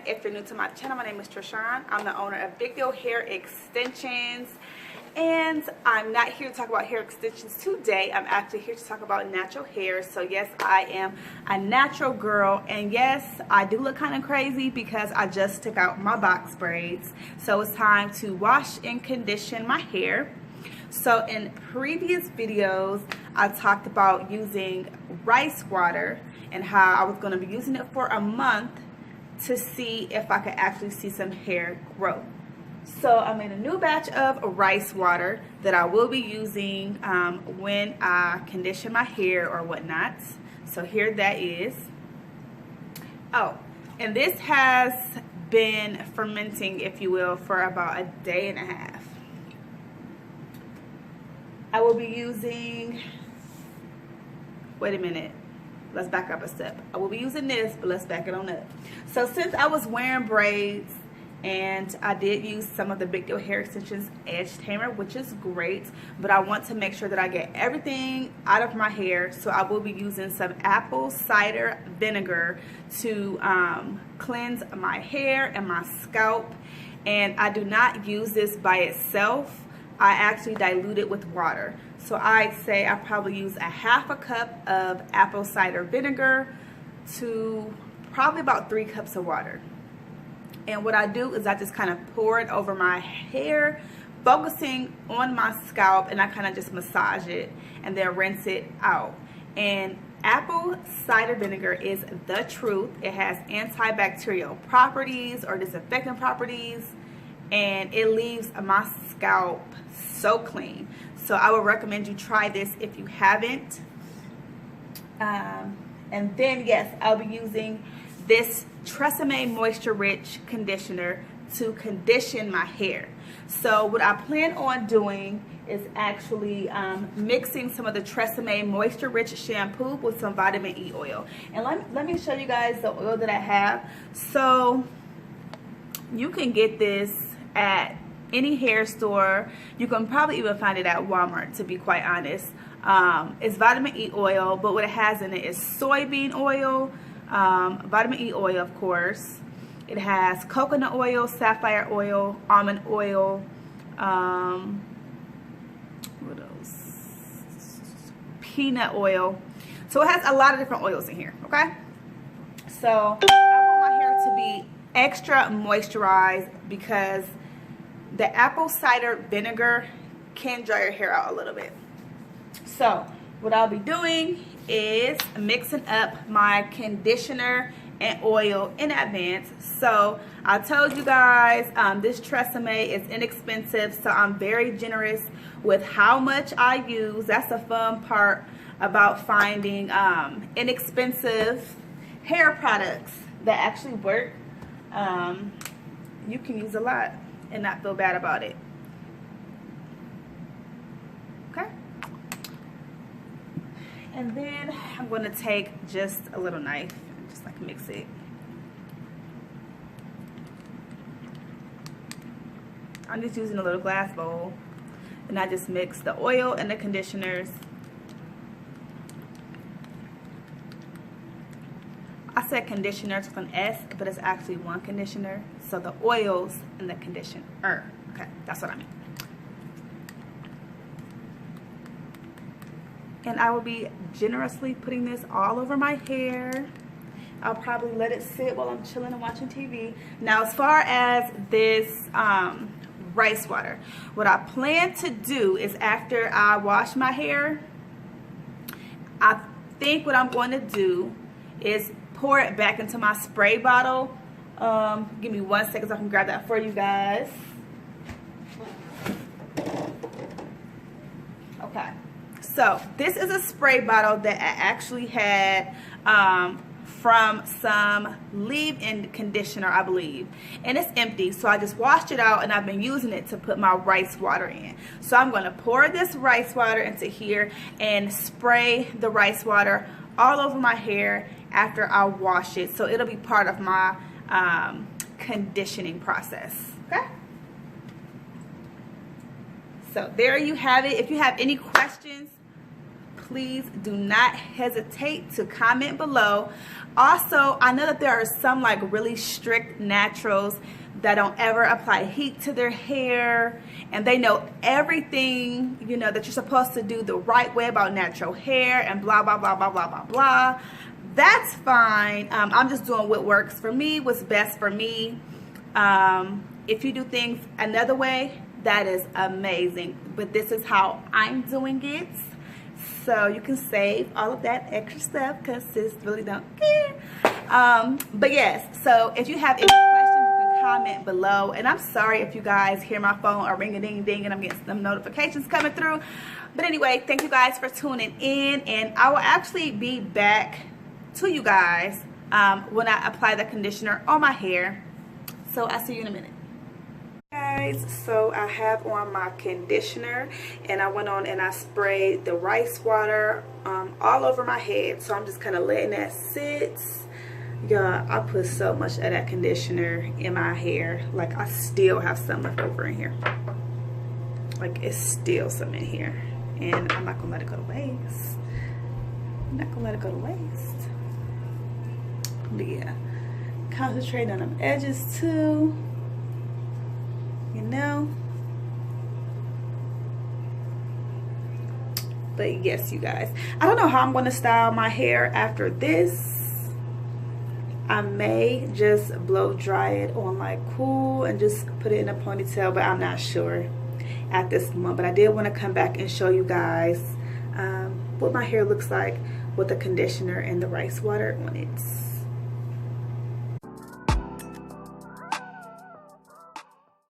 If you're new to my channel, my name is Tresemme. I'm the owner of Big Deal Hair Extensions, and I'm not here to talk about hair extensions today. I'm actually here to talk about natural hair. So yes, I am a natural girl, and yes, I do look kind of crazy because I just took out my box braids. So it's time to wash and condition my hair. So in previous videos, I talked about using rice water and how I was going to be using it for a month to see if I could actually see some hair grow. So I made a new batch of rice water that I will be using when I condition my hair or whatnot. So here that is. Oh, and this has been fermenting, if you will, for about a day and a half. I will be using, wait a minute, let's back up a step. I will be using this, but let's back it on up. So since I was wearing braids, and I did use some of the Big Deal Hair Extensions Edge Tamer, which is great, but I want to make sure that I get everything out of my hair. So I will be using some apple cider vinegar to cleanse my hair and my scalp. And I do not use this by itself. I actually dilute it with water. So I'd say I probably use a half a cup of apple cider vinegar to probably about 3 cups of water. And what I do is I just kind of pour it over my hair, focusing on my scalp, and I kind of just massage it and then rinse it out. And apple cider vinegar is the truth. It has antibacterial properties or disinfectant properties, and it leaves my scalp so clean. So I would recommend you try this if you haven't. And then yes, I'll be using this Tresemme Moisture Rich conditioner to condition my hair. So what I plan on doing is actually mixing some of the Tresemme Moisture Rich shampoo with some vitamin E oil. And let me show you guys the oil that I have. So you can get this at any hair store. You can probably even find it at Walmart, to be quite honest. It's vitamin E oil, but what it has in it is soybean oil, vitamin E oil, of course. It has coconut oil, sapphire oil, almond oil, what else? Peanut oil. So it has a lot of different oils in here, okay? So I want my hair to be extra moisturized because the apple cider vinegar can dry your hair out a little bit. So what I'll be doing is mixing up my conditioner and oil in advance. So I told you guys this Tresemme is inexpensive, so I'm very generous with how much I use. That's the fun part about finding inexpensive hair products that actually work. You can use a lot and not feel bad about it. Okay? And then I'm going to take just a little knife and just like mix it. I'm just using a little glass bowl, and I just mix the oil and the conditioners. I said conditioner with an S, but it's actually one conditioner. So the oils and the conditioner. Okay, that's what I mean. And I will be generously putting this all over my hair. I'll probably let it sit while I'm chilling and watching TV. Now, as far as this rice water, what I plan to do is after I wash my hair, I think what I'm going to do is pour it back into my spray bottle. Give me 1 second so I can grab that for you guys. Okay. So this is a spray bottle that I actually had from some leave-in conditioner, I believe, and it's empty. So I just washed it out, and I've been using it to put my rice water in. So I'm going to pour this rice water into here and spray the rice water all over my hair after I wash it. So it'll be part of my conditioning process. Okay? So there you have it. If you have any questions, please do not hesitate to comment below. Also, I know that there are some like really strict naturals that don't ever apply heat to their hair, and they know everything, you know, that you're supposed to do the right way about natural hair and blah blah blah blah blah blah blah. That's fine. I'm just doing what works for me, what's best for me. If you do things another way, that is amazing, but this is how I'm doing it, so you can save all of that extra stuff because sis really don't care. But yes, so if you have any questions, you can comment below. And I'm sorry if you guys hear my phone or ring-a-ding-ding and I'm getting some notifications coming through. But anyway, thank you guys for tuning in, and I will actually be back to you guys when I apply the conditioner on my hair. So I'll see you in a minute. Guys, so I have on my conditioner, and I went on and I sprayed the rice water all over my head. So I'm just kind of letting that sit. Yeah, I put so much of that conditioner in my hair. Like, I still have some left over in here. Like, it's still some in here, and I'm not gonna let it go to waste. I'm not gonna let it go to waste. But yeah, concentrate on them edges too, you know. But yes, you guys, I don't know how I'm going to style my hair after this. I may just blow dry it on like cool and just put it in a ponytail, but I'm not sure at this moment. But I did want to come back and show you guys what my hair looks like with the conditioner and the rice water on it.